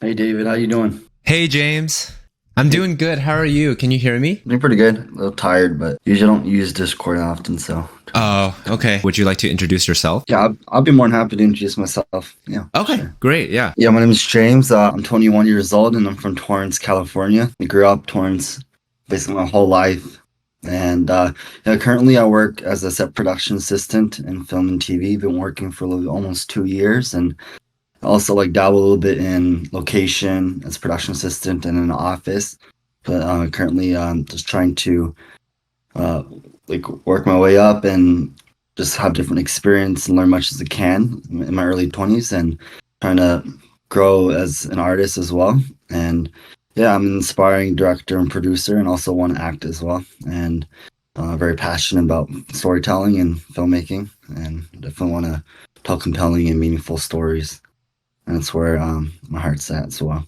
Hey David, how you doing? Hey James, I'm Hey, doing good. How are you? Can you hear me? doing pretty good. A little tired, but usually don't use Discord often, so Oh, okay. Would you like to introduce yourself? yeah, I'll be more than happy to introduce myself. Yeah, Okay, sure. great. Yeah. Yeah, my name is James. I'm 21 years old, and I'm from Torrance, California. I grew up Torrance basically my whole life, and currently I work as a set production assistant in film and TV. Been working for almost 2 years, and also like dabble a little bit in location as production assistant and in an office. But currently, just trying to uh, like work my way up and just have different experience and learn much as I can in my early 20s and trying to grow as an artist as well. And yeah, I'm an inspiring director and producer and also want to act as well. And very passionate about storytelling and filmmaking and definitely want to tell compelling and meaningful stories. And that's where my heart's at as well.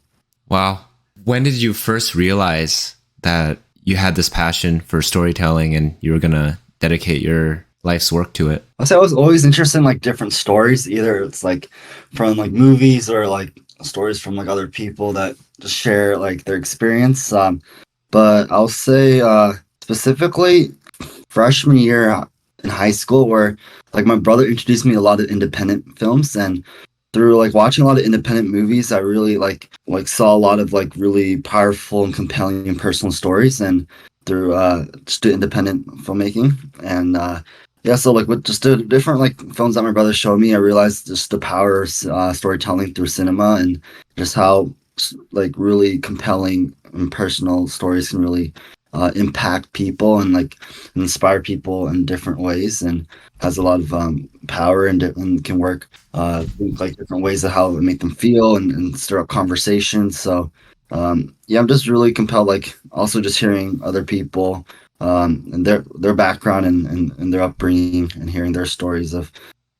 Wow. When did you first realize that you had this passion for storytelling and you were going to dedicate your life's work to it? I say I was always interested in like different stories. Either it's like from like movies or like stories from like other people that just share like their experience. But I'll say specifically freshman year in high school, where like my brother introduced me to a lot of independent films, and through like watching a lot of independent movies, I really like saw a lot of like really powerful and compelling and personal stories, and through just the independent filmmaking and yeah, so like with just the different like films that my brother showed me, I realized just the power of storytelling through cinema and just how like really compelling and personal stories can really impact people and like inspire people in different ways and has a lot of power and can work like different ways of how it make them feel and stir up conversations. So yeah, I'm just really compelled. Like also just hearing other people and their background and their upbringing and hearing their stories of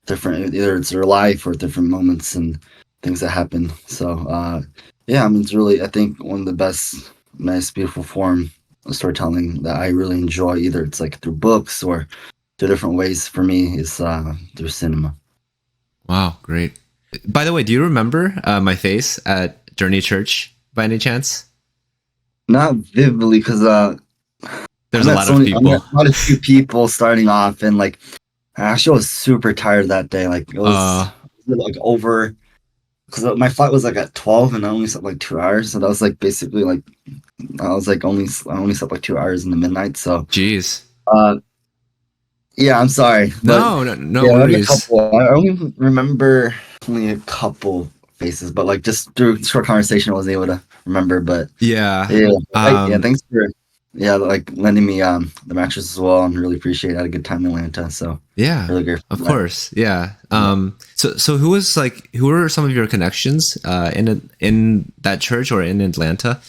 different either it's their life or different moments and things that happen. So yeah, I mean it's really I think one of the best, nice, beautiful form of storytelling that I really enjoy. Either it's like through books or through different ways for me is through cinema. Wow, great. By the way, do you remember my face at Journey Church by any chance? Not vividly because There's a lot of I met people. quite a few people starting off and like I actually was super tired that day. Like it Uh, was like over because my flight was like at 12 and I only slept like 2 hours. So that was like basically like I only slept like 2 hours in the midnight. So geez. uh yeah, I'm sorry. But No, no, no yeah, I had a worries. couple. I only remember only a couple faces, but like just through short conversation I was able to remember. But Yeah. yeah, yeah, Um, thanks for yeah, like lending me the mattress as well and really appreciate it. I had a good time in Atlanta. So Yeah, really great for of that. course. Yeah. Yeah. So who were some of your connections in that church or in Atlanta?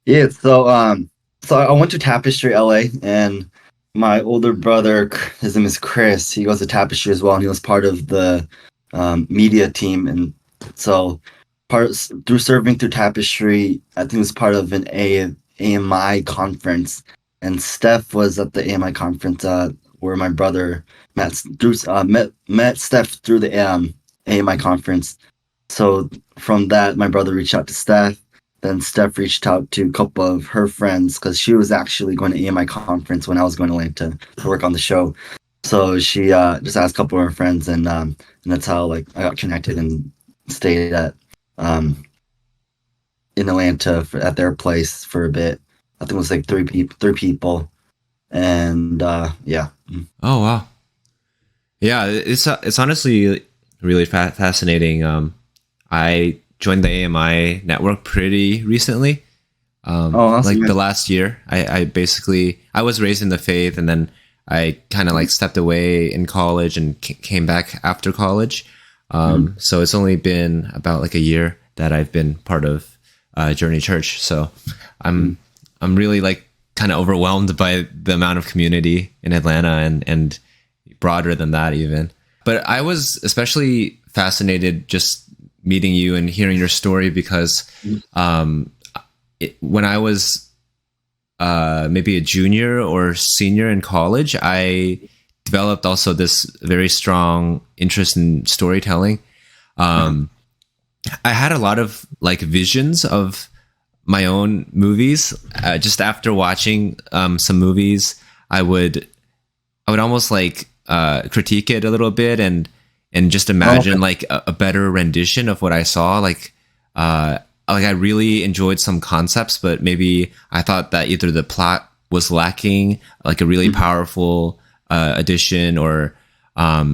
Yeah, so I went to Tapestry LA and my older brother, his name is Chris, he goes to Tapestry as well and he was part of the media team and so through serving through Tapestry, I think it was part of an AMI conference and Steph was at the AMI conference where my brother met Steph through the AMI conference. So from that, my brother reached out to Steph. Then Steph reached out to a couple of her friends because she was actually going to EMI conference when I was going to Atlanta to work on the show. So she just asked a couple of her friends, and that's how like I got connected and stayed at um, in Atlanta at their place for a bit. I think it was like three people, and yeah. Oh wow. Yeah, it's honestly really fascinating. I joined the AMI network pretty recently. Oh, awesome! Like Yeah. the last year, I basically I was raised in the faith, and then I kind of like stepped away in college and came back after college. Mhm. So it's only been about like a year that I've been part of Journey Church. So I'm Mhm. I'm really like kind of overwhelmed by the amount of community in Atlanta and broader than that even. But I was especially fascinated just meeting you and hearing your story because um, when I was maybe a junior or senior in college, I developed also this very strong interest in storytelling. Uh-huh. Um, I had a lot of like visions of my own movies. Just after watching some movies, I would I would almost like critique it a little bit and just Oh, okay. imagine like a better rendition of what I saw. Like I really enjoyed some concepts, but maybe I thought that either the plot was lacking, like a really Mhm. powerful addition, or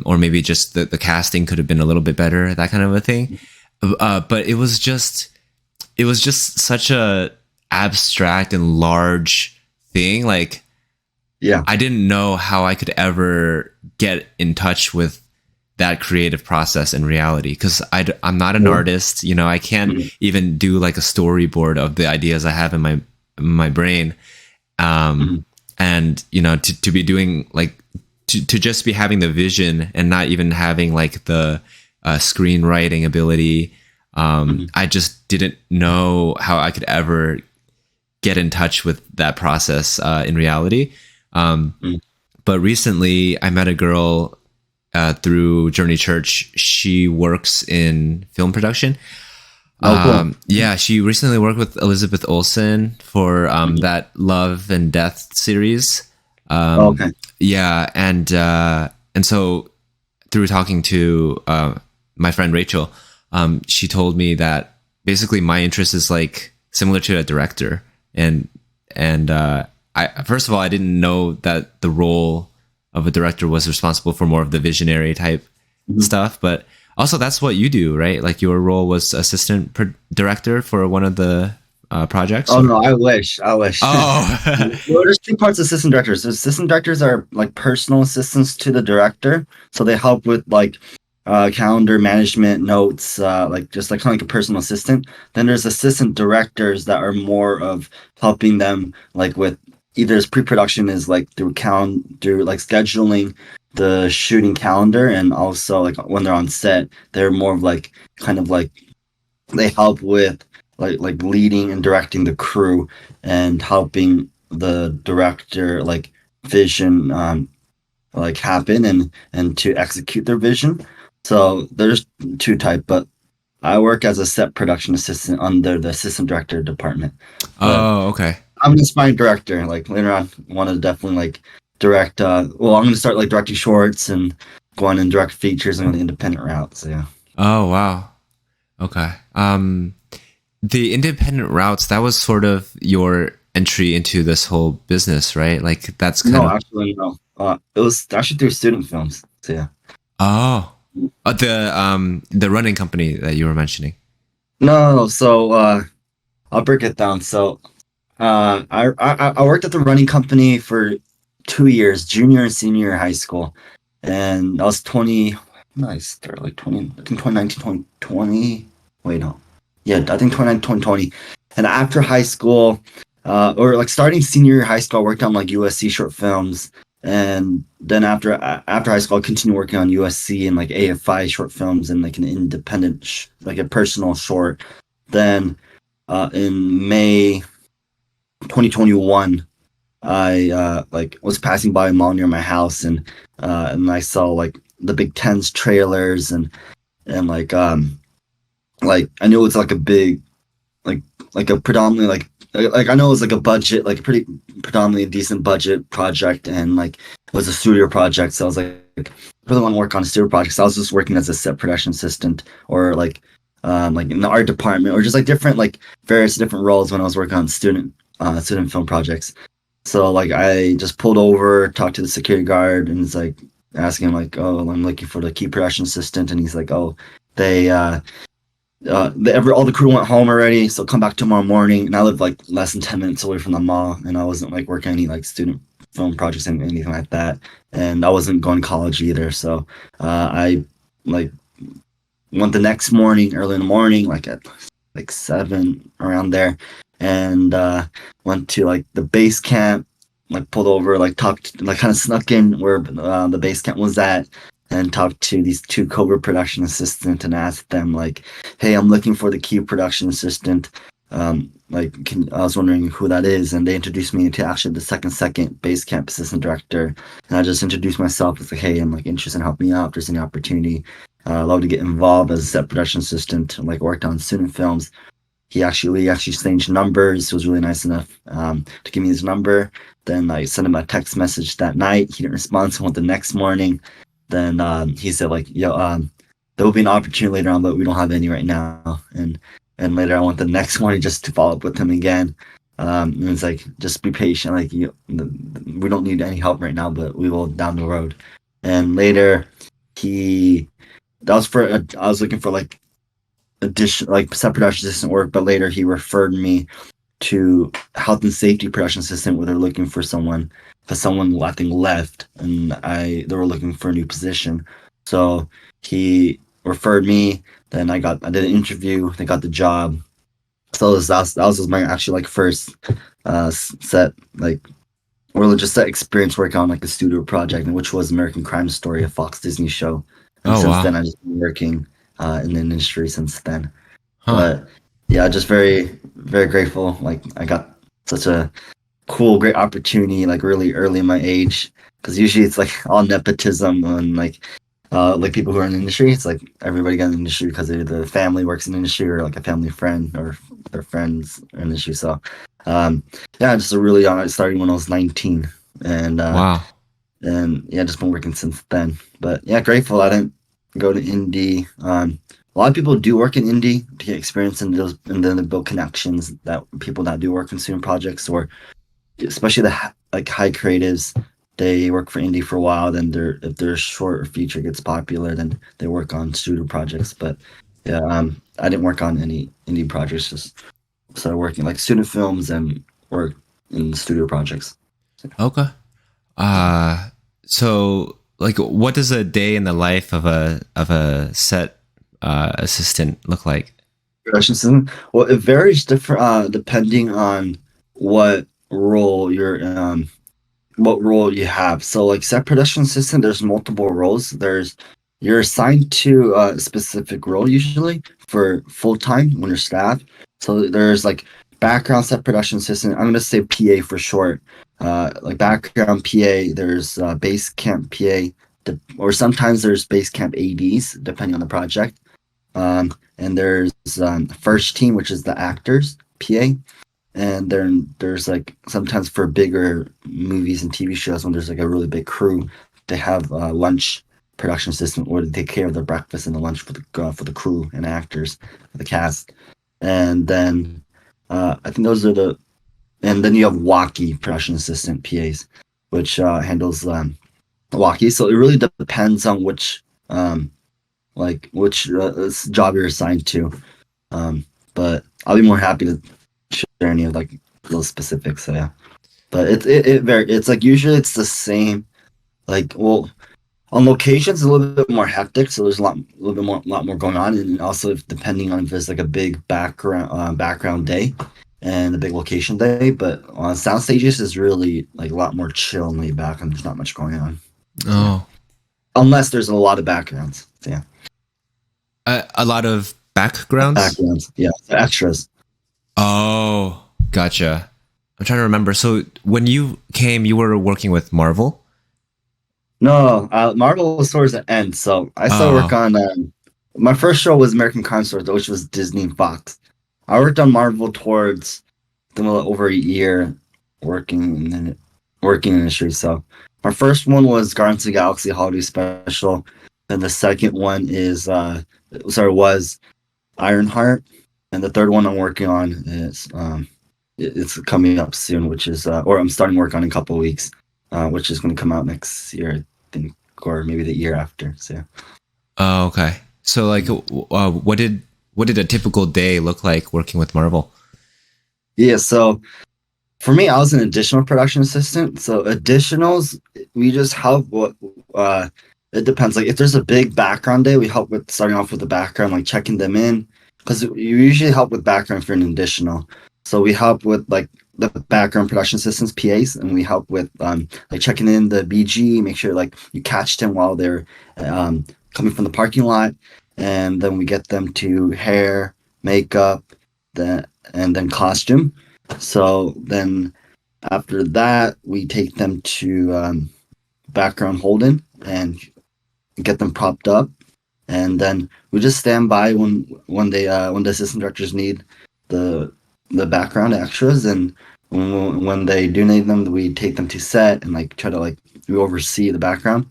maybe just the casting could have been a little bit better, that kind of a thing. But it was just such a abstract and large thing. Like Yeah. I didn't know how I could ever get in touch with that creative process in reality because I'm not an Mhm. artist. You know, I can't even do like a storyboard of the ideas I have in my brain. Um, Mhm. and you know, to be doing like to just be having the vision and not even having like the screenwriting ability. Mhm. I just didn't know how I could ever get in touch with that process in reality. Um, Mhm. but recently, I met a girl through Journey Church. She works in film production. Oh, cool. Yeah, she recently worked with Elizabeth Olsen for Mhm. that Love and Death series. Oh, Um, okay. yeah, and so through talking to my friend Rachel, she told me that basically my interest is like similar to a director, and I first of all I didn't know that the role of a director was responsible for more of the visionary type Mhm. stuff, but also that's what you do, right? Like your role was assistant director for one of the projects, Oh or no, I wish. I wish. oh, Well, there's two parts of assistant directors. So assistant directors are like personal assistants to the director, so they help with like calendar management, notes, like just like kind of like a personal assistant. Then there's assistant directors that are more of helping them like with either as pre-production is like through like scheduling the shooting calendar, and also like when they're on set, they're more of like kind of like they help with like leading and directing the crew and helping the director like vision like happen and to execute their vision. So there's two type, but I work as a set production assistant under the assistant director department. But oh, okay. I'm an aspiring director. Like later on, want to definitely like direct. Well, I'm gonna start like directing shorts and go on and direct features and go the independent route. So yeah. Oh, wow. Okay. The independent routes, that was sort of your entry into this whole business, right? Like that's kind No, of actually, no. It was actually through student films. So yeah. oh, the running company that you were mentioning. No, so I'll break it down. So I worked at the running company for 2 years, junior and senior year of high school, and I was 20. No, I started like 20. I think 2019, 2020. Wait, no. Yeah, I think 2019, 2020. And after high school, or like starting senior year of high school, I worked on like USC short films. And then after high school, I continued working on USC and like AFI short films and like an independent, like a personal short. Then in May 2021, I like was passing by a mall near my house and I saw like the Big Ten's trailers and like I knew it's like a big like like a predominantly like I know it was like a budget like a pretty predominantly decent budget project and like it was a studio project, so I was like I really want to work on a studio project, so I was just working as a set production assistant or like in the art department or just like different like various different roles when I was working on student film projects. So like I just pulled over, talked to the security guard, and it's like asking him like, "Oh, I'm looking for the key production assistant," and he's like, "Oh, they all the crew went home already, so come back tomorrow morning." And I live like less than 10 minutes away from the mall, and I wasn't like working any like student film projects and anything like that, and I wasn't going to college either. So I like went the next morning, early in the morning, like at like 7 around there, and went to like the base camp, like pulled over, like talked, like kind of snuck in where the base camp was at, and talked to these two Cobra production assistants and asked them like, "Hey, I'm looking for the key production assistant. I was wondering who that is," and they introduced me to actually the second base camp assistant director, and I just introduced myself as like, "Hey, I'm like interested in helping out. If there's any opportunity." I love to get involved as a set production assistant. Like worked on student films. He actually exchanged numbers. He was really nice enough to give me his number. Then I sent him a text message that night. He didn't respond, so I went the next morning. Then he said like, "Yo, there will be an opportunity later on, but we don't have any right now." And later I went the next morning just to follow up with him again. And it's like, just be patient. Like we don't need any help right now, but we will down the road. And later he that was for I was looking for like addition like set production assistant work, but later he referred me to health and safety production assistant where they're looking for someone because someone I think left and I they were looking for a new position. So he referred me. Then I did an interview. They got the job. So that was my actually like first set like just that experience working on like a studio project, which was American Crime Story, a Fox Disney show. And Oh since then, wow. I've just been working in the industry since then. Huh. But yeah, just very, very grateful. Like I got such a cool, great opportunity, like really early in my age. Because usually it's like all nepotism and like people who are in the industry. It's like everybody got in the industry because either the family works in the industry or like a family friend or their friends are in the industry. So um, yeah, just a really young. I started when I was 19, and Wow. yeah, just been working since then. But yeah, grateful I didn't go to indie. A lot of people do work in indie to get experience in those, and then they build connections that people that do work in student projects, or especially like high creatives. They work for indie for a while. Then if their short or feature gets popular, then they work on studio projects. But yeah, I didn't work on any indie projects. Just started working like student films and work in studio projects. Okay. Uh so like what does a day in the life of a set assistant look like? Production system. Well, it varies different depending on what role you're what role you have. So like set production assistant, there's multiple roles. You're assigned to a specific role usually for full time when you're staff. So there's like background set production assistant. I'm gonna say PA for short. Like background PA. There's base camp PA, or sometimes there's base camp ADs depending on the project. And there's first team, which is the actors PA, and then there's like sometimes for bigger movies and TV shows when there's like a really big crew, they have lunch production assistant where they take care of the breakfast and the lunch for the crew and actors, for the cast, and then I think those are the and then you have walkie production assistant PAs, which handles walkie. So it really depends on which job you're assigned to. But I'll be more happy to share any of like those specifics. So yeah, but it very it's like usually it's the same. Like well, on locations a little bit more hectic, so there's a little bit more, lot more going on, and also if, depending on if there's like a big background day and a big location day. But on sound stages is really like a lot more chill and laid back, and there's not much going on. So yeah, Oh, unless there's a lot of backgrounds. So yeah, a lot of backgrounds. backgrounds. Yeah, extras. Oh, gotcha. I'm trying to remember. So when you came, you were working with Marvel. No, Marvel was towards the end. So I started work Oh, on my first show was American Crime Story, which was Disney and Fox. I worked on Marvel towards over a year working in the working industry. So my first one was Guardians of the Galaxy Holiday Special. And the second one was Ironheart. And the third one I'm working on is it's coming up soon, which is or I'm starting work on in a couple of weeks, which is going to come out next year, I think, or maybe the year after. So yeah. oh, okay. So like, what did a typical day look like working with Marvel? Yeah, so for me, I was an additional production assistant. So additionals, we just help what it depends. Like if there's a big background day, we help with starting off with the background, like checking them in. Because you usually help with background for an additional. So we help with like the background production assistants, PAs, and we help with like checking in the BG, make sure like you catch them while they're um coming from the parking lot, and then we get them to hair, makeup, and then costume. So then after that, we take them to background holding and get them propped up. and then we just stand by when the assistant directors need the the background extras, and when they do need them, we take them to set and like try to like we oversee the background.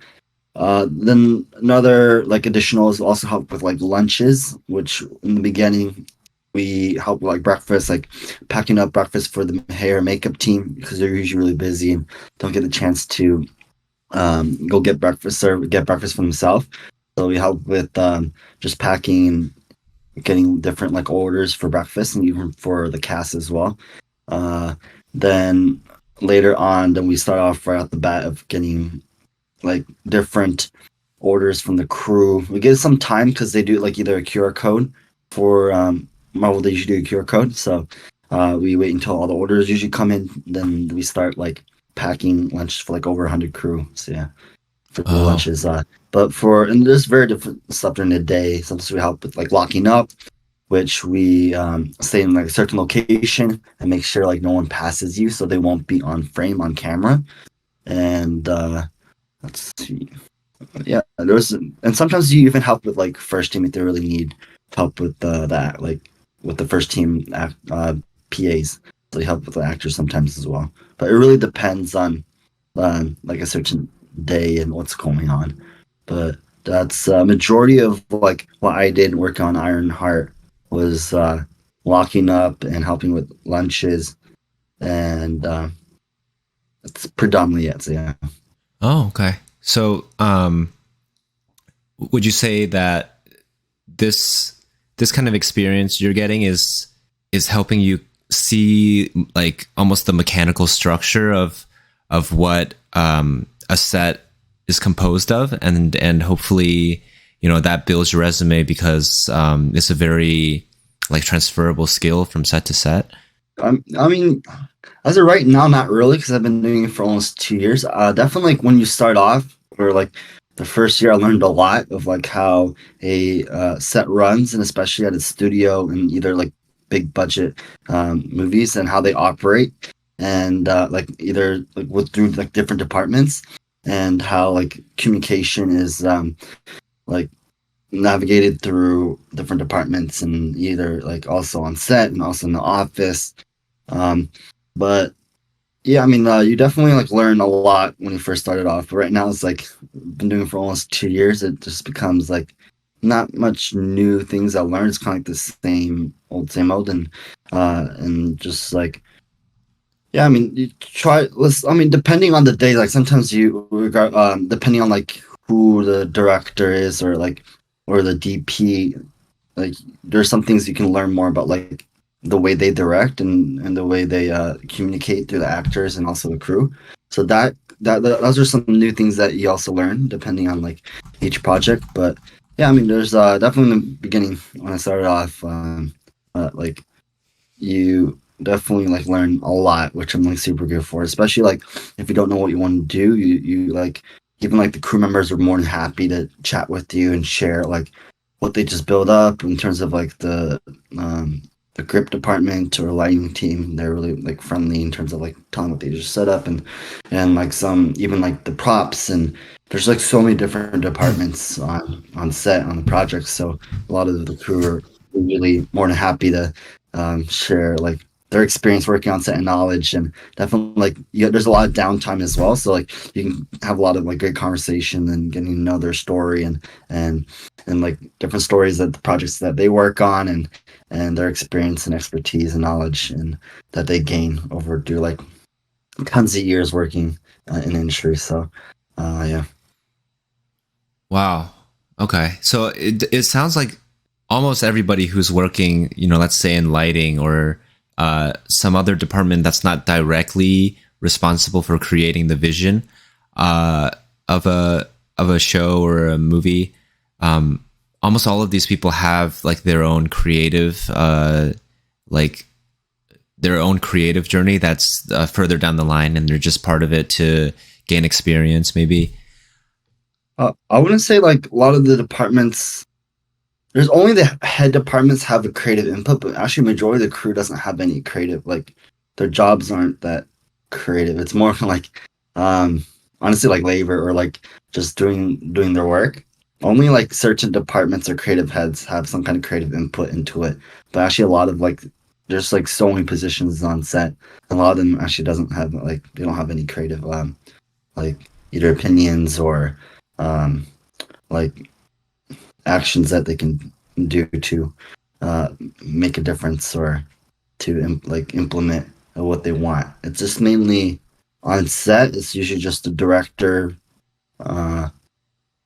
Then another like additional is also help with like lunches, which in the beginning we help with like breakfast, like packing up breakfast for the hair and makeup team because they're usually really busy and don't get the chance to go get breakfast or get breakfast for themselves. So we help with just packing, getting different like orders for breakfast and even for the cast as well. Uh, then later on, then we start off right off the bat of getting like different orders from the crew. We give some time because they do like either a QR code for Marvel. They usually do a QR code, so we wait until all the orders usually come in. Then we start like packing lunch for like over 100 crew. So yeah, for the Oh, lunches. But for and there's very different stuff during the day. Sometimes we help with like locking up, which we stay in like a certain location and make sure like no one passes you, so they won't be on frame on camera. And let's see. Yeah, there's and sometimes you even help with like first team if they really need help with that, like with the first team PAs. So you help with the actors sometimes as well. But it really depends on like a certain day and what's going on. But that's majority of like what I did working on Iron Heart was locking up and helping with lunches, and it's predominantly it. So yeah. oh, okay. So, would you say that this this kind of experience you're getting is helping you see like almost the mechanical structure of what a set is composed of, and hopefully that builds your resume because it's a very like transferable skill from set to set. I mean, as of right now, not really, because I've been doing it for almost 2 years. Definitely, like when you start off, or like the first year, I learned a lot of like how a set runs, and especially at a studio and either like big budget movies and how they operate, and like either like with through like different departments, and how like communication is like navigated through different departments, and either like also on set and also in the office. um, but yeah, I mean, you definitely like learn a lot when you first started off. But right now, it's like been doing it for almost 2 years. It just becomes like not much new things I learned. It's kind of like the same old, and just like yeah. I mean, you try. Let's. I mean, depending on the day, like sometimes you regard, depending on like who the director is or the DP, like there's some things you can learn more about like the way they direct and the way they communicate through the actors and also the crew. So those are some new things that you also learn depending on like each project. But yeah, I mean there's definitely in the beginning when I started off, like you definitely like learn a lot, which I'm like super good for, especially like if you don't know what you want to do, you like even like the crew members are more than happy to chat with you and share like what they just build up in terms of like um the grip department or lighting team. They're really like friendly in terms of like telling what they just set up, and like some even like the props, and there's like so many different departments on set on the project. So a lot of the crew are really more than happy to share like their experience working on set and knowledge, and definitely like there's a lot of downtime as well, so like you can have a lot of like great conversation and getting to know their story and and like different stories that the projects that they work on, and their experience and expertise and knowledge and that they gain over through like tons of years working in the industry. So yeah. Wow. Okay. So it sounds like almost everybody who's working, let's say in lighting or some other department that's not directly responsible for creating the vision uh, of a show or a movie. Um, Almost all of these people have like like their own creative journey that's further down the line, and they're just part of it to gain experience, maybe. I wouldn't say like a lot of the departments. There's only the head departments have a creative input, but actually, majority of the crew doesn't have any creative. Like their jobs aren't that creative. It's more like, honestly, like labor or like just doing their work. only like certain departments or creative heads have some kind of creative input into it. But actually, a lot of like there's like so many positions on set. A lot of them actually doesn't have like they don't have any creative like either opinions or um like actions that they can do to uh make a difference or to like implement what they want. It's just mainly on set. It's usually just the director, uh,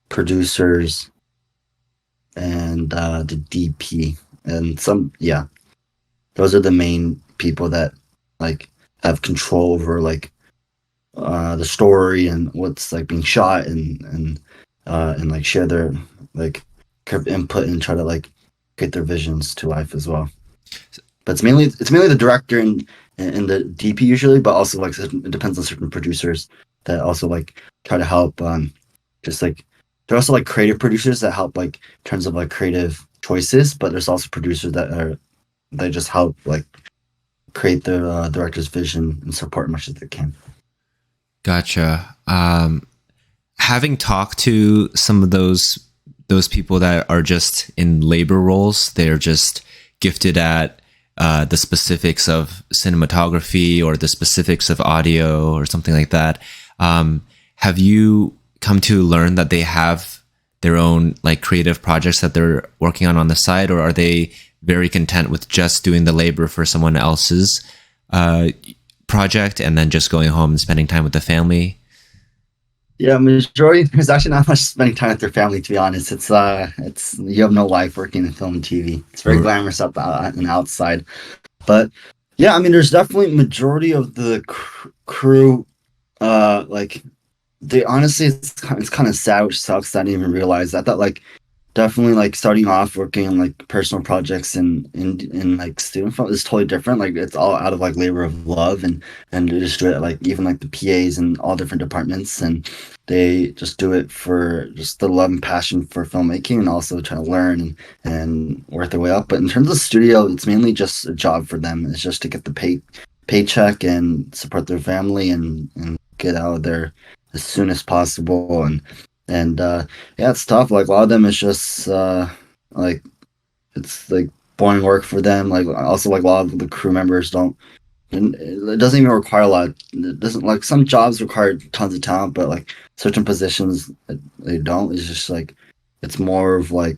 producers, and the DP, and some. Yeah, those are the main people that like have control over like the story and what's like being shot and like share their like kind of input and try to like get their visions to life as well. But it's mainly the director and the DP usually, but also like it depends on certain producers that also like try to help. Just like they're also like creative producers that help like in terms of like creative choices, but there's also producers that just help like create the director's vision and support much as they can. Gotcha. Having talked to some of those people that are just in labor roles, they're just gifted at the specifics of cinematography or the specifics of audio or something like that. Have you come to learn that they have their own like creative projects that they're working on the side, or are they very content with just doing the labor for someone else's uh, project and then just going home and spending time with the family? Yeah, majority there's actually not much spending time with their family to be honest. It's you have no life working in film and TV. It's very glamorous up and outside. But yeah, I mean there's definitely majority of the crew like they honestly it's kind of sad which sucks that I didn't even realize that like definitely like starting off working on like personal projects in like student film is totally different. Like it's all out of like labor of love and they just do it like even like the PAs and all different departments and they just do it for just the love and passion for filmmaking and also trying to learn and work their way up. But in terms of studio, it's mainly just a job for them. It's just to get the paycheck and support their family and get out of there as soon as possible and yeah, it's tough. Like a lot of them is just like it's like boring work for them. Like also like a lot of the crew members don't. And it doesn't even require a lot. It doesn't like some jobs require tons of talent, but like certain positions they don't. It's just like it's more of like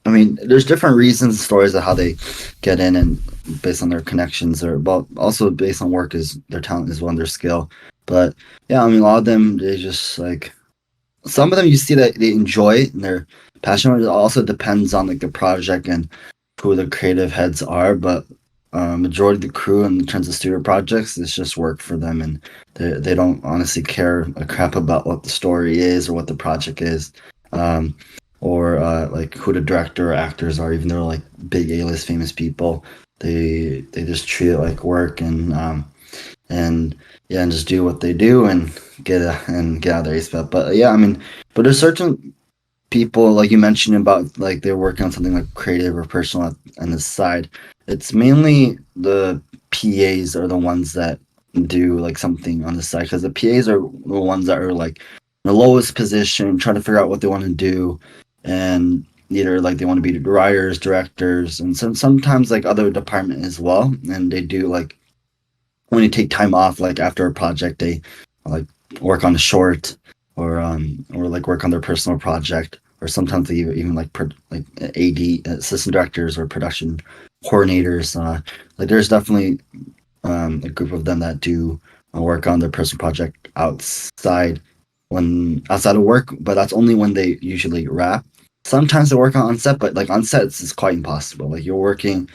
I mean, there's different reasons and stories of how they get in and based on their connections or but also based on work is their talent as well and their skill. But yeah, I mean a lot of them they just like some of them you see that they enjoy it and they're passionate. It also depends on like the project and who the creative heads are, but majority of the crew in terms of studio projects it's just work for them and they don't honestly care a crap about what the story is or what the project is. Um, or like who the director or actors are, even though like big A-list famous people, they just treat it like work and yeah, and just do what they do and get out of their ace spot. But yeah, I mean, but there's certain people like you mentioned about like they're working on something like creative or personal on the side. It's mainly the PAs are the ones that do like something on the side because the PAs are the ones that are like in the lowest position, trying to figure out what they want to do, and either like they want to be writers, directors, and sometimes like other department as well, and they do like when you take time off, like after a project, they like work on a short or like work on their personal project, or sometimes they even like like AD assistant directors or production coordinators. Like there's definitely a group of them that do work on their personal project outside of work, but that's only when they usually wrap. Sometimes they work on set, but like on sets it's quite impossible. Like you're working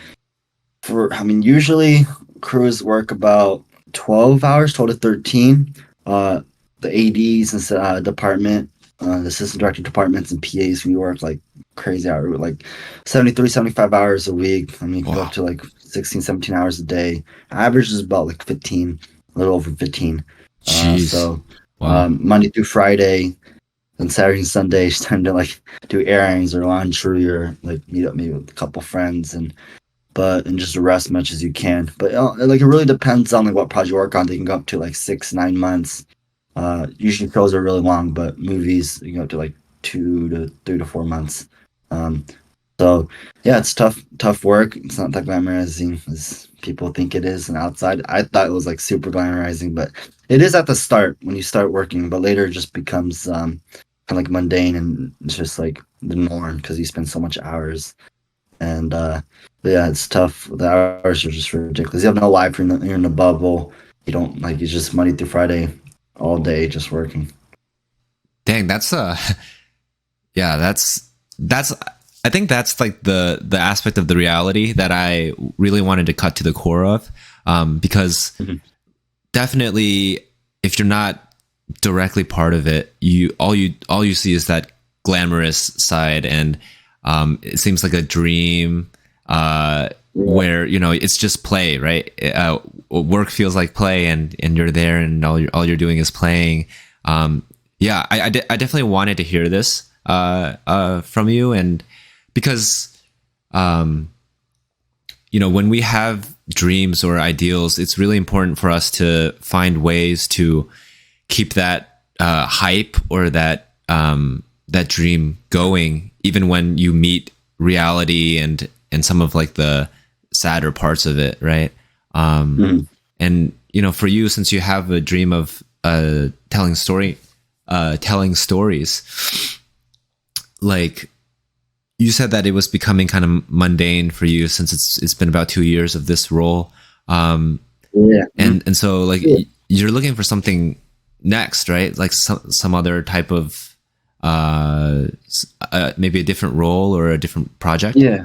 for I mean usually crews work about 12 hours, 12 to 13. The ADs and department, the assistant director departments and PAs, we work like crazy hours, like 73, 75 hours a week. I mean, go up Wow. to like 16, 17 hours a day. Average is about like 15, a little over 15. Jeez. So Wow. Monday through Friday and Saturday and Sunday, just time to like do errands or laundry or like meet up maybe with a couple friends and just rest as much as you can. But like it really depends on like what project you work on. They can go up to like 6, 9 months. Usually shows are really long, but movies you can go up to like 2 to 3 to 4 months. Um, so yeah, it's tough work. It's not that glamorizing as people think it is. And outside, I thought it was like super glamorizing, but it is at the start when you start working. But later, it just becomes kind of like mundane, and it's just like the norm because you spend so much hours. And but yeah, it's tough. The hours are just ridiculous. You have no life. You're in a bubble. You don't like. It's just Monday through Friday, all day, just working. Dang, that's yeah, that's I think that's like the aspect of the reality that I really wanted to cut to the core of, because Mhm. definitely if you're not directly part of it, you all you see is that glamorous side, and it seems like a dream, Yeah. where it's just play, right? Work feels like play, and you're there, and all you're doing is playing. Yeah, I definitely wanted to hear this from you, and because um, when we have dreams or ideals, it's really important for us to find ways to keep that hype or that dream going, even when you meet reality and some of like the sadder parts of it, right? Mhm. And for you, since you have a dream of telling stories, like you said that it was becoming kind of mundane for you since it's been about 2 years of this role, um, Yeah. Mhm. and so like Yeah. you're looking for something next, right? Like some other type of maybe a different role or a different project. Yeah.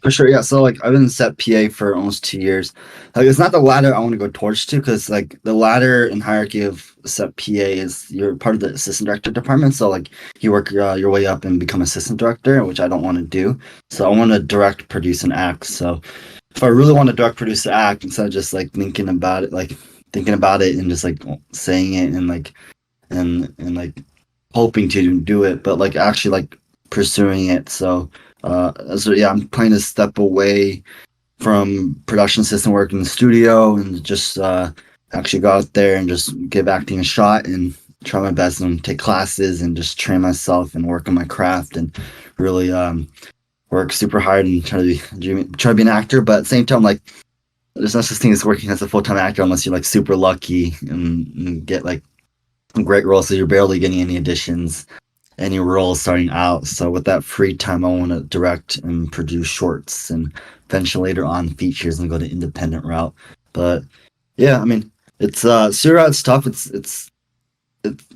For sure, yeah. So like I've been in set PA for almost 2 years. Like it's not the ladder I want to go towards to because like the ladder and hierarchy of set PA is you're part of the assistant director department. So like you work your way up and become assistant director, which I don't want to do. So I want to direct, produce, and act. So if I really want to direct, produce, and act instead of just like thinking about it and just like saying it and like hoping to do it, but like actually like pursuing it. So yeah, I'm planning to step away from production assistant work in the studio and just actually go out there and just give acting a shot and try my best and take classes and just train myself and work on my craft and really work super hard and try to be an actor. But at the same time, like there's no such thing as working as a full time actor unless you're like super lucky and get like great roles. So you're barely getting any auditions, any roles starting out. So with that free time, I want to direct and produce shorts and eventually later on features and go the independent route. But yeah, I mean, it's Surah, it's tough.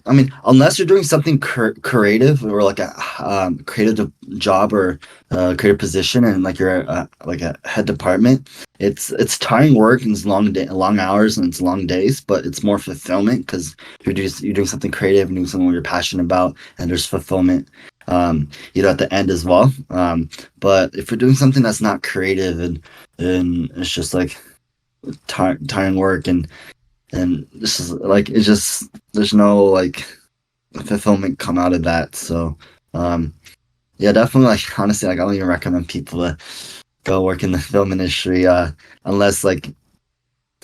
I mean, unless you're doing something creative or like a creative job or creative position, and like you're like a head department, it's tiring work and it's long hours and it's long days, but it's more fulfillment because you're doing something creative and doing something you're passionate about, and there's fulfillment, at the end as well. But if you're doing something that's not creative and it's just like tiring work and this is like it's just there's no like fulfillment come out of that. So um yeah, definitely like honestly like I don't even recommend people to go work in the film industry unless like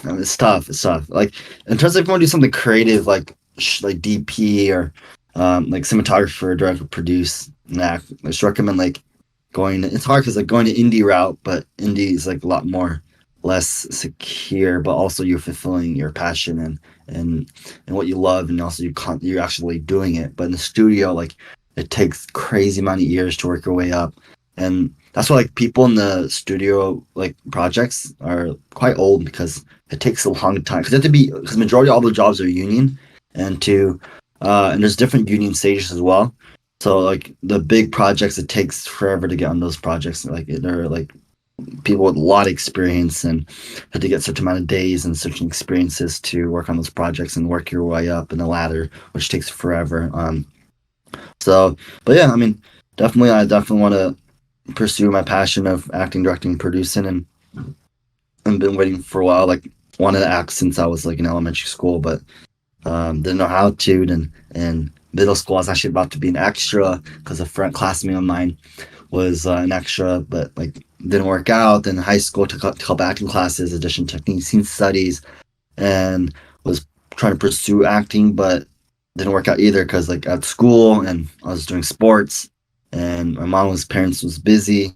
it's tough like in terms of if you want to do something creative like DP or like cinematographer, director, produce and act, I just recommend like going it's hard because like going to indie route, but indie is like a lot more less secure, but also you're fulfilling your passion and and what you love, and also you're actually doing it. But in the studio, like it takes crazy amount of years to work your way up, and that's why like people in the studio like projects are quite old because it takes a long time because because majority of all the jobs are union, and and there's different union stages as well. So like the big projects, it takes forever to get on those projects. Like they're like people with a lot of experience and had to get such amount of days and certain experiences to work on those projects and work your way up in the ladder, which takes forever. So, but yeah, I mean, I definitely want to pursue my passion of acting, directing, producing, and been waiting for a while. Like wanted to act since I was like in elementary school, but didn't know how to. And middle school, I was actually about to be an extra because a friend classmate of mine was an extra, but like didn't work out. Then high school took up acting classes, addition techniques, scene studies, and was trying to pursue acting, but didn't work out either because like at school and I was doing sports and my mom's parents was busy.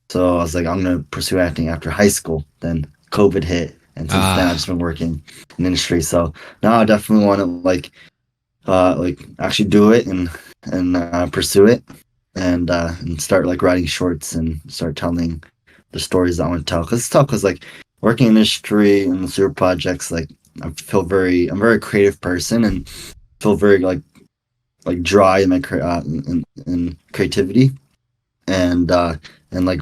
So I was like, I'm gonna pursue acting after high school. Then COVID hit, and since then I've just Ah, been working in the industry. So now I definitely want to like actually do it and pursue it and start like writing shorts and start telling the stories that I want to tell. Because it's tough because like working in industry and the super projects, like I'm a very creative person and feel very like dry in my in creativity and and like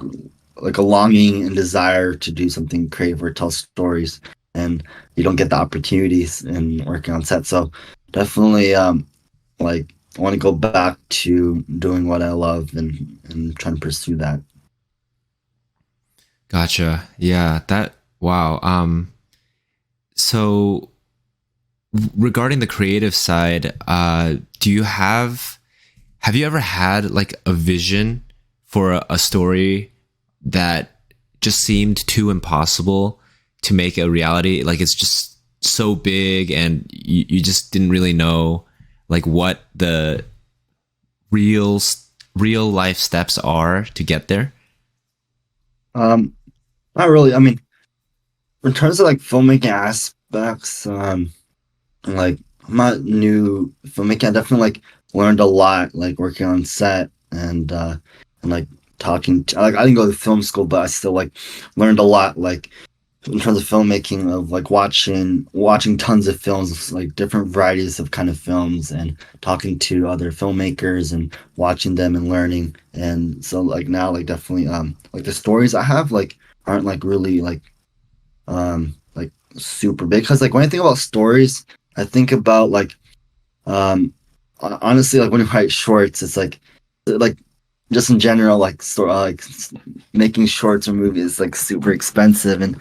a longing and desire to do something creative or tell stories, and you don't get the opportunities in working on set. So definitely like I want to go back to doing what I love and trying to pursue that. gotcha. Yeah, that wow. So regarding the creative side, do you have you ever had like a vision for a story that just seemed too impossible to make a reality? Like it's just so big and you just didn't really know like what the real real life steps are to get there? um Not really. I mean, in terms of like filmmaking aspects, like I'm not new filmmaking. I definitely like learned a lot like working on set and like like I didn't go to film school, but I still like learned a lot like in terms of filmmaking of like watching tons of films, like different varieties of kind of films, and talking to other filmmakers and watching them and learning. And so like now like definitely like the stories I have like aren't like really like super big because like when I think about stories, I think about like honestly like when you write shorts, it's like just in general like making shorts or movies is like super expensive and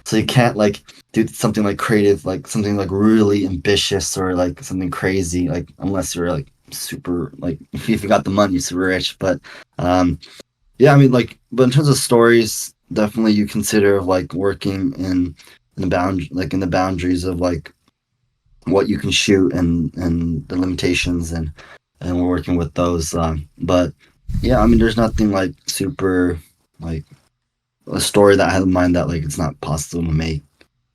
so you can't like do something like creative, like something like really ambitious or like something crazy, like unless you're like super like if you got the money, super rich. But yeah, I mean like but in terms of stories, definitely you consider like working in the in the boundaries of like what you can shoot and the limitations and we're working with those. But yeah, I mean there's nothing like super like a story that I have in mind that like it's not possible to make.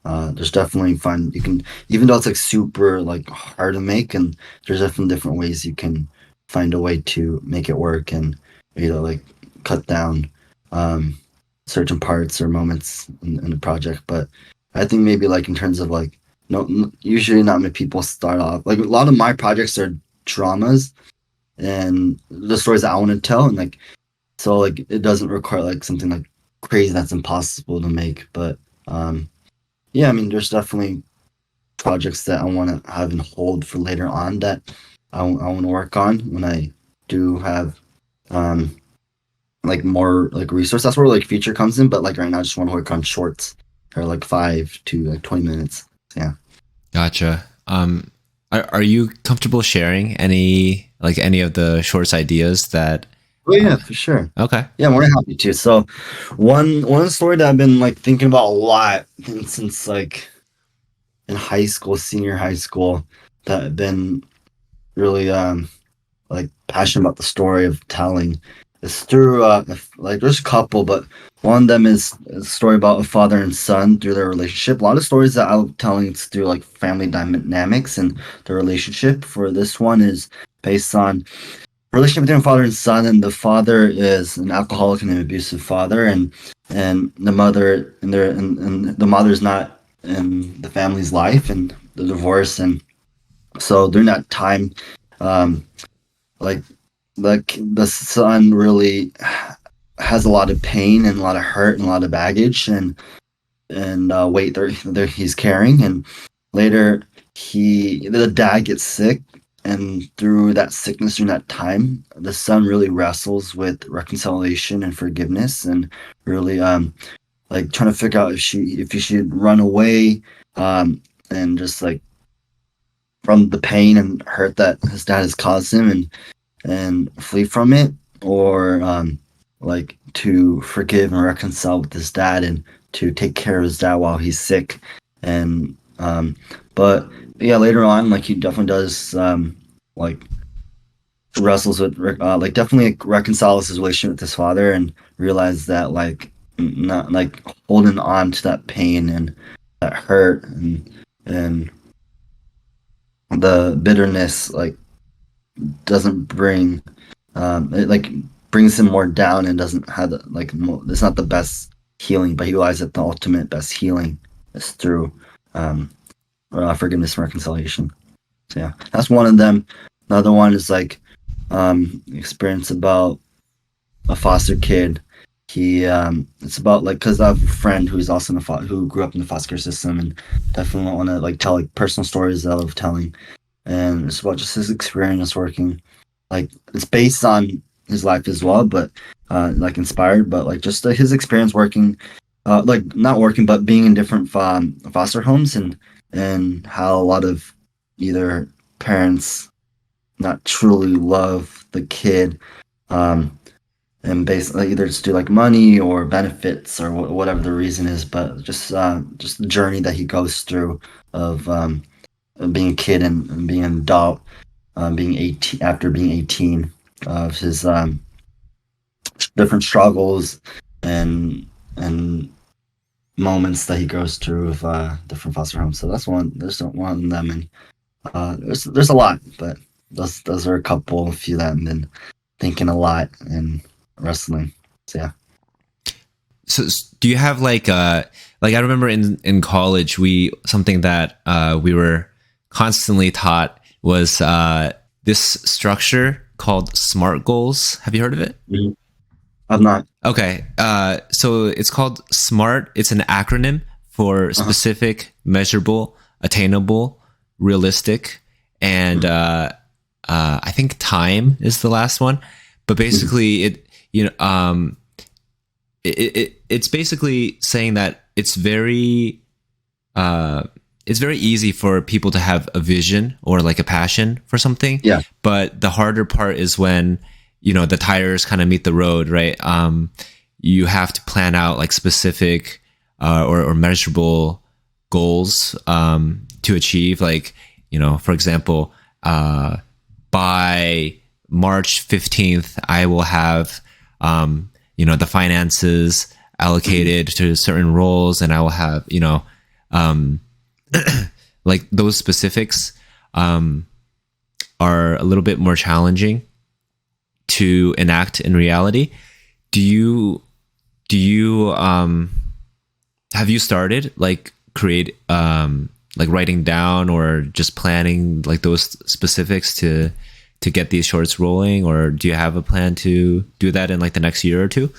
There's definitely fun. You can even though it's like super like hard to make, and there's definitely different ways you can find a way to make it work and like cut down um, certain parts or moments in the project. But I think maybe like in terms of like no, usually not many people start off like a lot of my projects are dramas and the stories that I want to tell, and like so like it doesn't require like something like crazy that's impossible to make. But um yeah, I mean there's definitely projects that I want to have in hold for later on that I want to work on when I do have um like more like resource. That's where like feature comes in. But like right now I just want to work on shorts or like 5 to like 20 minutes. Yeah. Gotcha. Are you comfortable sharing any of the shorts ideas that? Oh Uh, yeah, for sure. okay. Yeah, I'm more than happy to. So one story that I've been like thinking about a lot since like in high school, senior high school, that I've been really like passionate about the story of telling. It's through like there's a couple, but one of them is a story about a father and son through their relationship. A lot of stories that I'm telling is through like family dynamics and the relationship. For this one is based on relationship between father and son, and the father is an alcoholic and an abusive father, and the mother and the mother's not in the family's life and the divorce. And so during that time um like the son really has a lot of pain and a lot of hurt and a lot of baggage and weight there he's carrying. And later the dad gets sick, and through that sickness during that time the son really wrestles with reconciliation and forgiveness and really like trying to figure out if he should run away um and just like from the pain and hurt that his dad has caused him and flee from it, or like to forgive and reconcile with his dad and to take care of his dad while he's sick. And Um, but yeah, later on, like he definitely does like wrestles with like definitely like, reconciles his relationship with his father and realize that like not like holding on to that pain and that hurt and the bitterness like doesn't bring it like brings him more down and doesn't have the, like it's not the best healing, but he realizes that the ultimate best healing is through um forgiveness and reconciliation. So yeah, that's one of them. Another one is like experience about a foster kid. He it's about like because I have a friend who's also in the who grew up in the foster care system and definitely want to like tell like personal stories that I love telling, and it's about just his experience working. Like it's based on his life as well, but like inspired, but like just his experience working, like not working, but being in different foster homes and how a lot of either parents not truly love the kid, um, and basically either just do like money or benefits or whatever the reason is, but just the journey that he goes through of being a kid and being an adult, being 18 after being 18, of his different struggles and and moments that he goes through with different foster homes. So that's one. There's one of them, and there's a lot, but those are a couple, a few that I've been thinking a lot and wrestling. So yeah. So do you have like I remember in college we something that we were constantly taught was this structure called SMART goals. Have you heard of it? Mhm. I'm not. Okay. So it's called SMART. It's an acronym for Uh-huh. specific, measurable, attainable, realistic, and I think time is the last one. But Mhm. basically, it's basically saying that uh, it's very easy for people to have a vision or like a passion for something, Yeah. but the harder part is when the tires kind of meet the road, right? You have to plan out like specific or measurable goals to achieve, like for example, by March 15th, I will have the finances Mhm. allocated to certain roles, and I will have um, like those specifics um, are a little bit more challenging to enact in reality. Do you do you have you started like create like writing down or just planning like those specifics to get these shorts rolling, or do you have a plan to do that in like the next year or two?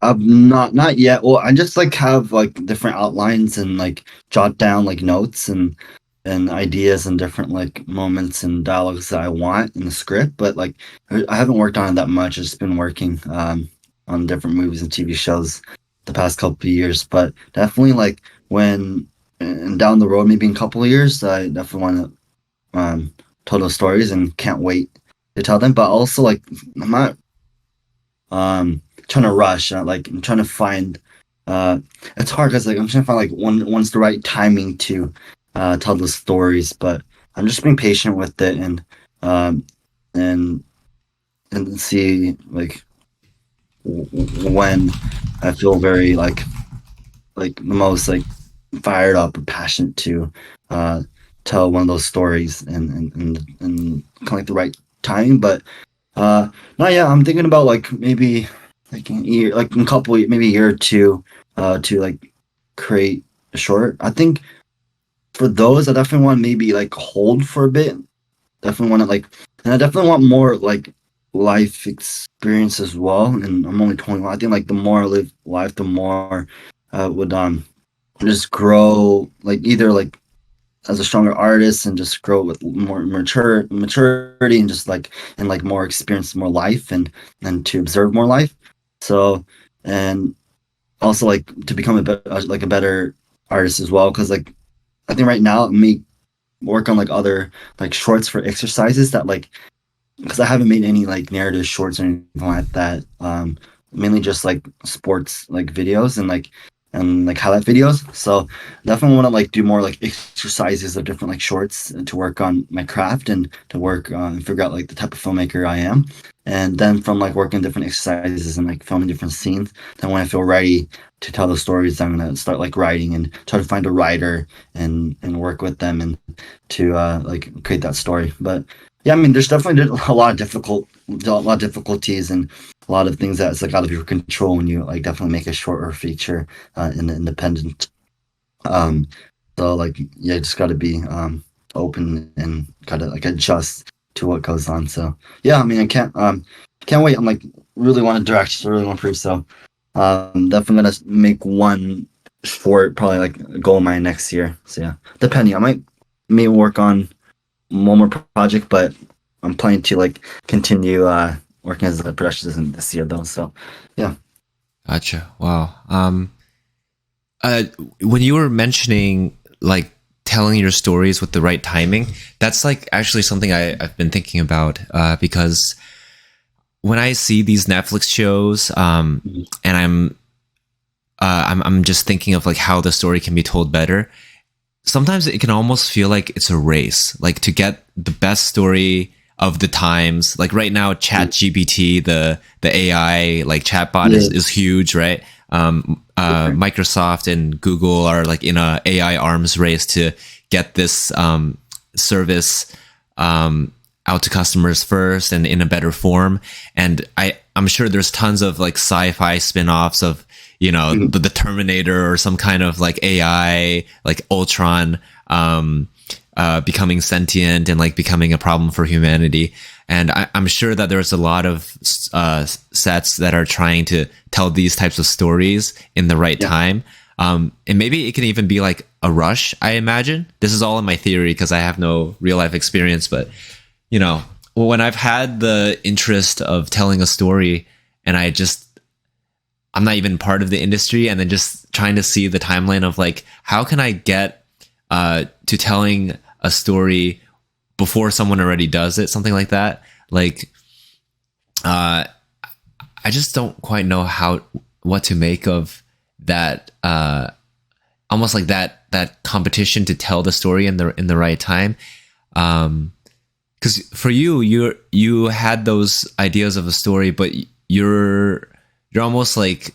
Not yet. Well, I just like have like different outlines and like jot down like notes and ideas and different like moments and dialogues that I want in the script. But like I haven't worked on it that much. I've just been working on different movies and TV shows the past couple of years. But definitely like when and down the road, maybe in a couple of years, I definitely want to tell those stories and can't wait to tell them. But also like I'm not trying to rush. Like I'm trying to find. Uh, it's hard because like I'm trying to find like when's the right timing to tell the stories, but I'm just being patient with it um and and see like when I feel very like the most like fired up or passionate to uh tell one of those stories and kind of like the right time, but uh, no, yeah, I'm thinking about like maybe like a year, like in a couple, maybe a year or two, to like create a short. I think for those, I definitely want to maybe like hold for a bit. Definitely want to like, and I definitely want more like life experience as well. And I'm only 21. I think like the more I live life, the more would just grow like either like as a stronger artist and just grow with more maturity and just like and like more experience, more life and to observe more life. So and also like to become like a better artist as well because like I think right now me work on like other like shorts for exercises that like because I haven't made any like narrative shorts or anything like that. Mainly just like sports like videos and like and like highlight videos. So definitely want to like do more like exercises of different like shorts to work on my craft and to work on figure out like the type of filmmaker I am. And then from like working different exercises and like filming different scenes, then when I feel ready to tell the stories, I'm gonna start like writing and try to find a writer and work with them and to like create that story. But yeah, I mean, there's definitely a lot of difficulties and a lot of things that's like out of your control when you like definitely make a short or feature in the independent. Um, so like yeah, you just got to be open and gotta like adjust to what goes on. So yeah, I mean, I can't wait. I'm like really want to direct, really want to produce. So definitely gonna make one short, probably like a goal of mine next year. So yeah, depending, I might may work on one more project, but I'm planning to like continue working as a production assistant this year though. So yeah. Gotcha. Wow. Uh, when you were mentioning like telling your stories with the right timing, that's like actually something I've been thinking about because when I see these Netflix shows, Mhm. and I'm just thinking of like how the story can be told better. Sometimes it can almost feel like it's a race, like to get the best story of the times. Like right now, Chat GPT, the AI like chatbot Yeah. is huge, right? Microsoft and Google are like in a AI arms race to get this service out to customers first and in a better form. And I'm sure there's tons of like sci-fi spin-offs of, you know, Mhm. the Terminator or some kind of like AI, like Ultron, becoming sentient and like becoming a problem for humanity. And I'm sure that there's a lot of sets that are trying to tell these types of stories in the right Yeah. time. And maybe it can even be like a rush, I imagine. This is all in my theory because I have no real life experience, but you know, when I've had the interest of telling a story and I'm not even part of the industry, and then just trying to see the timeline of like, how can I get to telling a story before someone already does it, something like that. Like, uh, I just don't quite know what to make of that. Almost like that competition to tell the story in the right time. Because for you had those ideas of a story, but you're almost like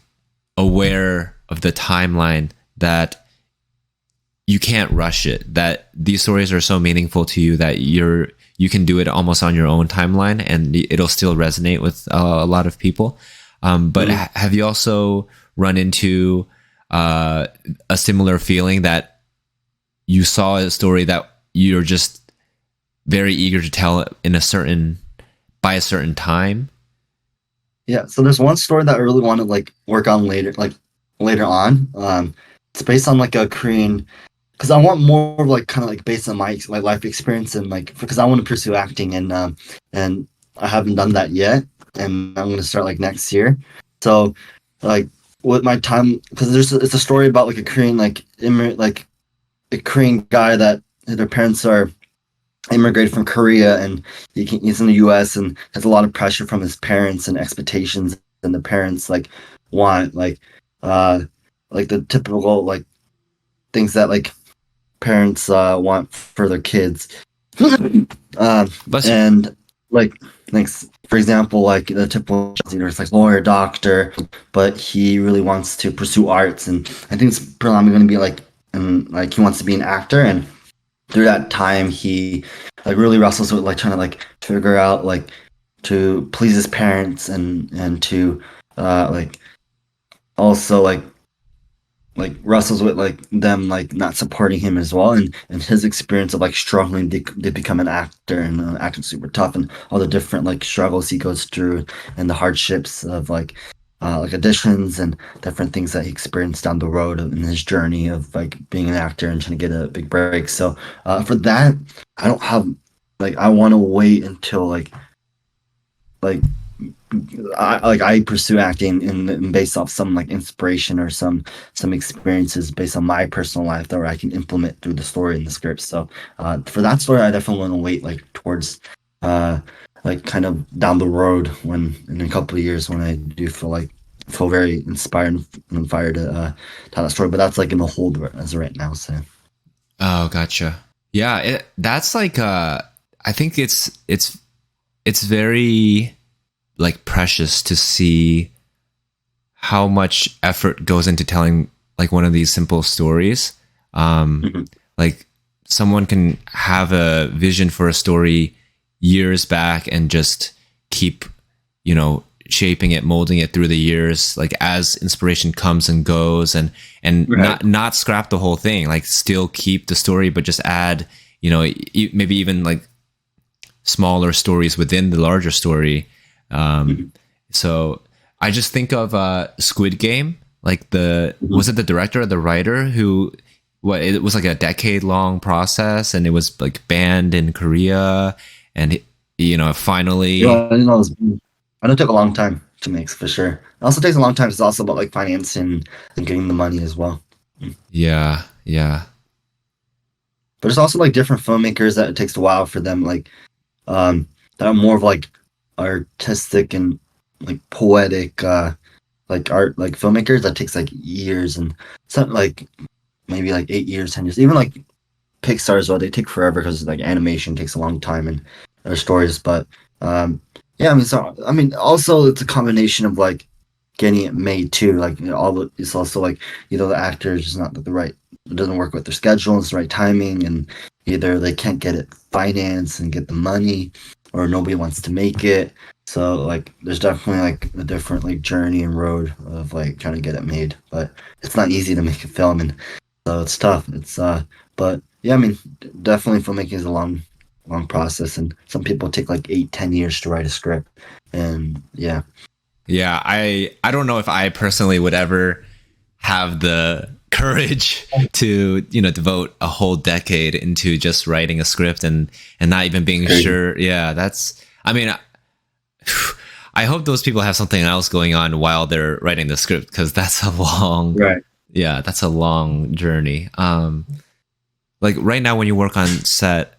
aware of the timeline that you can't rush it. That these stories are so meaningful to you that you can do it almost on your own timeline, and it'll still resonate with a lot of people. But Mhm. have you also run into a similar feeling that you saw a story that you're just very eager to tell in a certain by a certain time? Yeah, so there's one story that I really want to like work on later, like later on. It's based on like a Korean, because I want more of like kind of like based on my life experience and like because I want to pursue acting and I haven't done that yet, and I'm gonna start like next year. So like with my time, because it's a story about like a Korean like immigrant like a Korean guy that their parents are immigrated from Korea and he's in the US and has a lot of pressure from his parents and expectations and the parents like want uh like the typical like things that like parents want for their kids. um Bless you. and like thanks for example like the typical it's like lawyer doctor but he really wants to pursue arts and I think it's predominantly going to be like and like he wants to be an actor and through that time he like really wrestles with like trying to like figure out like to please his parents and to like also like wrestles with like them like not supporting him as well and his experience of like struggling to become an actor and acting super tough and all the different like struggles he goes through and the hardships of like auditions and different things that he experienced down the road in his journey of like being an actor and trying to get a big break. So for that, I don't have like I want to wait until like I pursue acting and based off some like inspiration or some experiences based on my personal life that I can implement through the story and the script. So for that story, I definitely want to wait like towards uh like kind of down the road when in a couple of years when I do feel like feel very inspired and fired to tell that story. But that's like in the hold as of right now. So Oh, gotcha. Yeah, that's like I think it's very like precious to see how much effort goes into telling like one of these simple stories. Um, mhm. like someone can have a vision for a story years back and just keep, shaping it, molding it through the years, like as inspiration comes and goes, and Right. not scrap the whole thing, like still keep the story, but just add, maybe even like smaller stories within the larger story. Um, Mhm. so I just think of Squid Game, like Mhm. was it the director or the writer who what it was like a decade long process, and it was like banned in Korea, and finally. Yeah, I know, I know it took a long time to make for sure. It also takes a long time. It's also about like financing and getting the money as well. Yeah, yeah, But there's also like different filmmakers that it takes a while for them, like that are more of like artistic and like poetic, like art, like filmmakers that takes like years and something like maybe like 8 years, 10 years. Even like Pixar as well, they take forever because like animation takes a long time and their stories. But um, yeah, I mean, so I mean, also it's a combination of like getting it made too. Like all the, it's also like either the actor is just not the right, it doesn't work with their schedule, it's the right timing, and either they can't get it financed and get the money, or nobody wants to make it. So like, there's definitely like a different like journey and road of like trying to get it made. But it's not easy to make a film, and so it's tough. It's but yeah, I mean, definitely filmmaking is a long process, and some people take like 8, 10 years to write a script, and yeah. yeah. I don't know if I personally would ever have the courage to devote a whole decade into just writing a script and not even It's being crazy. sure. Yeah, that's. I mean, I hope those people have something else going on while they're writing the script, because that's a long. Right. Yeah, that's a long journey. Like right now when you work on set,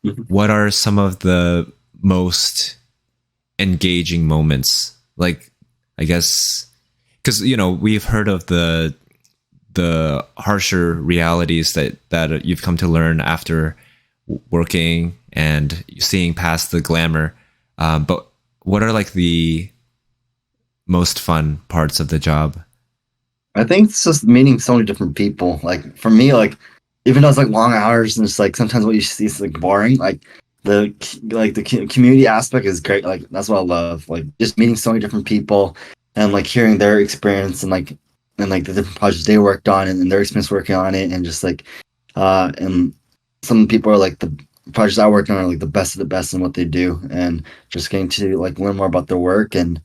Mhm. what are some of the most engaging moments? Like, I guess because we've heard of the harsher realities that you've come to learn after working and seeing past the glamour. But what are like the most fun parts of the job? I think it's just meeting so many different people. Like for me, like even though it's like long hours and it's like sometimes what you see is like boring. Like the community aspect is great. Like that's what I love. Like just meeting so many different people and like hearing their experience and like the different projects they worked on and their experience working on it and just like and some people are like the projects I worked on are like the best of the best in what they do, and just getting to like learn more about their work and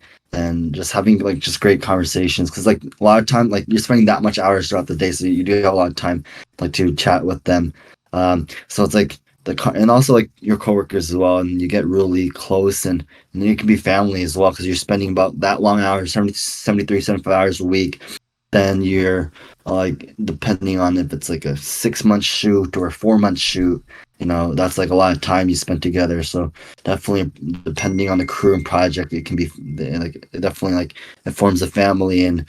just having like just great conversations because like a lot of time like you're spending that much hours throughout the day, so you do have a lot of time like to chat with them. So it's like and also like your coworkers as well, and you get really close, and then you can be family as well because you're spending about that long hours, 70, 73, 75 hours a week. Then you're like depending on if it's like a 6 month shoot or a 4 month shoot, that's like a lot of time you spend together. So definitely depending on the crew and project, it can be like it definitely like it forms a family, and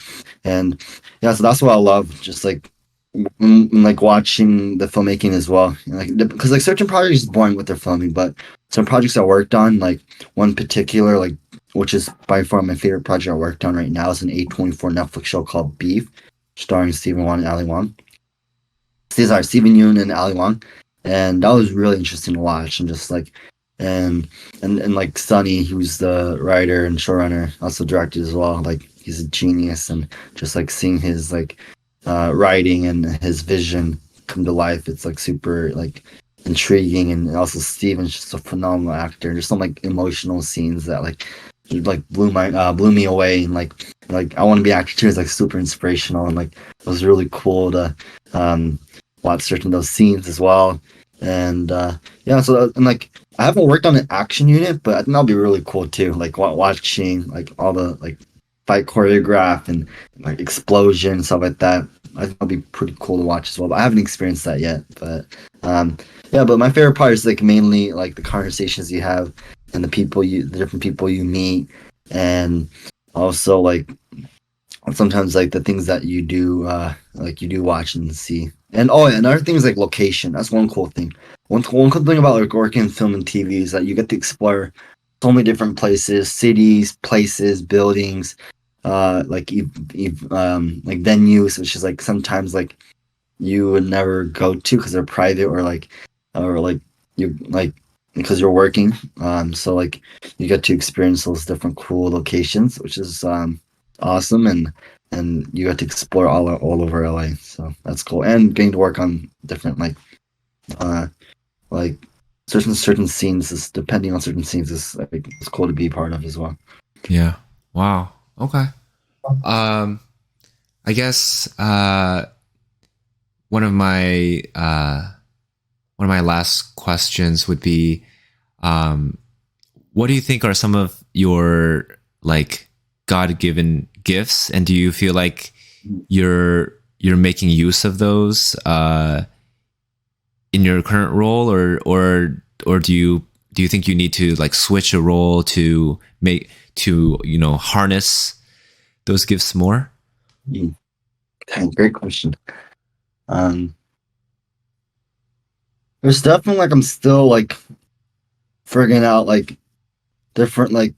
yeah, so that's what I love, just like like watching the filmmaking as well. Like because like certain projects is boring with their filming, but some projects I worked on, like one particular like which is by far my favorite project I worked on right now, is an A24 Netflix show called Beef, starring Stephen Wan and Ali Wong. Sorry, Stephen Yoon and Ali Wong, and that was really interesting to watch. And just like, and and like Sunny, who's the writer and showrunner, also directed as well. Like he's a genius, and just like seeing his like writing and his vision come to life, it's like super like intriguing. And also Stephen's just a phenomenal actor. There's some like emotional scenes that like blew me away, and like I want to be actor too. It's like super inspirational, and like it was really cool to um watch certain those scenes as well. And yeah, so and like I haven't worked on an action unit, but I think that'll be really cool too. Like watching like all the like fight choreograph and like explosion and stuff like that. I think that'll be pretty cool to watch as well. But I haven't experienced that yet. But um, yeah, but my favorite part is like mainly like the conversations you have and the different people you meet, and also like sometimes like the things that you do like you do watch and see. And oh yeah, another thing is like location. That's one cool thing. One cool thing about like working in film and TV is that you get to explore so many different places, cities, places, buildings, like venues, which is like sometimes like you would never go to because they're private, or like you like because you're working. So like you get to experience those different cool locations, which is awesome, and you get to explore all over LA. So that's cool, and getting to work on different uh like certain scenes is depending on certain scenes is like it's cool to be part of as well. Yeah. Wow. Okay. Um, I guess one of my one of my last questions would be, um, what do you think are some of your like God-given gifts, and do you feel like you're making use of those in your current role, or do you think you need to like switch a role to make to harness those gifts more? Mm. Okay, great question. Um, there's definitely like I'm still like figuring out like different like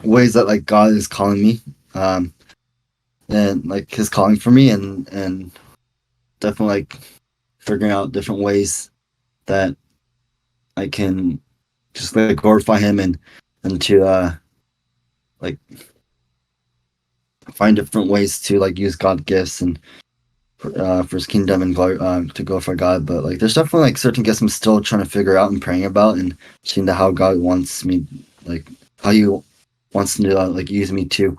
ways that like God is calling me, um, and like His calling for me, and definitely like figuring out different ways that I can just like glorify Him, and to like find different ways to like use God gifts and for His kingdom and glory, to glorify God. But like there's definitely like certain gifts I'm still trying to figure out and praying about and seeing that how God wants me, like how He wants to like use me to.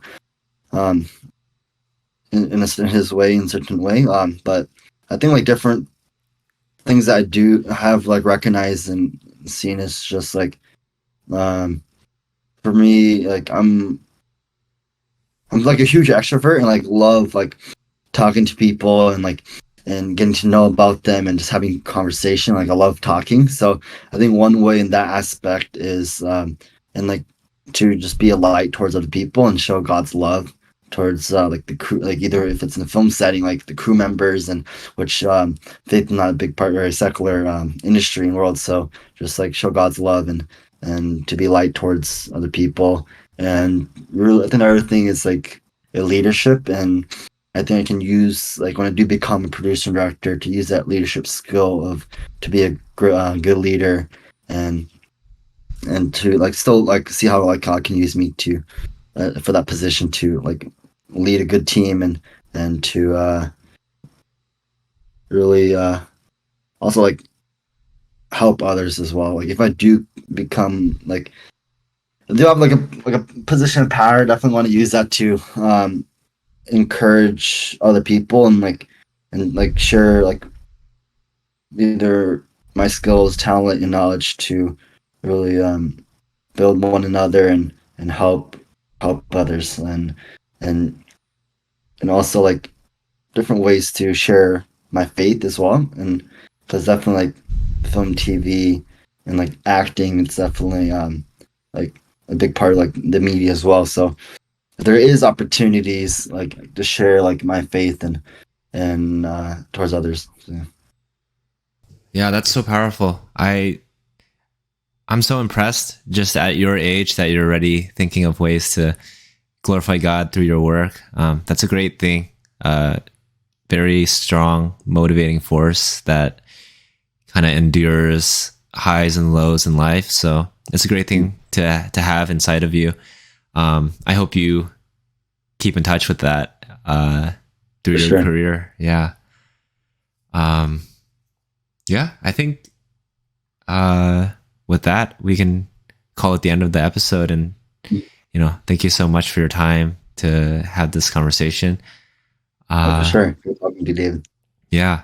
Um, in his way, in certain way. But I think like different things that I do have like recognized and seen is just like um for me like I'm like a huge extrovert and like love like talking to people and like and getting to know about them and just having conversation. Like I love talking. So I think one way in that aspect is and like to just be a light towards other people and show God's love towards like the crew, like either if it's in a film setting like the crew members, and which faith is not a big part, very secular industry and world. So just like show God's love and to be light towards other people. And really I think another thing is like a leadership, and I think I can use like when I do become a producer and director to use that leadership skill of to be a good leader, and to like still like see how like God can use me to for that position to like lead a good team, and to really also like help others as well. Like if I do become like I do have like a position of power, I definitely want to use that to encourage other people and like share like either my skills, talent, and knowledge to really build one another and help others, and and also like different ways to share my faith as well. And because definitely like film, TV, and like acting, it's definitely like a big part of like the media as well. So there is opportunities like to share like my faith and towards others. So, yeah. Yeah, that's so powerful. I'm so impressed just at your age that you're already thinking of ways to glorify God through your work. That's a great thing. Very strong, motivating force that kind of endures highs and lows in life. So it's a great thing to have inside of you. I hope you keep in touch with that through For your sure. career. Yeah. Um, yeah, I think with that we can call it the end of the episode. And thank you so much for your time to have this conversation. Oh, for Uh, sure. Good talking to you, David. yeah.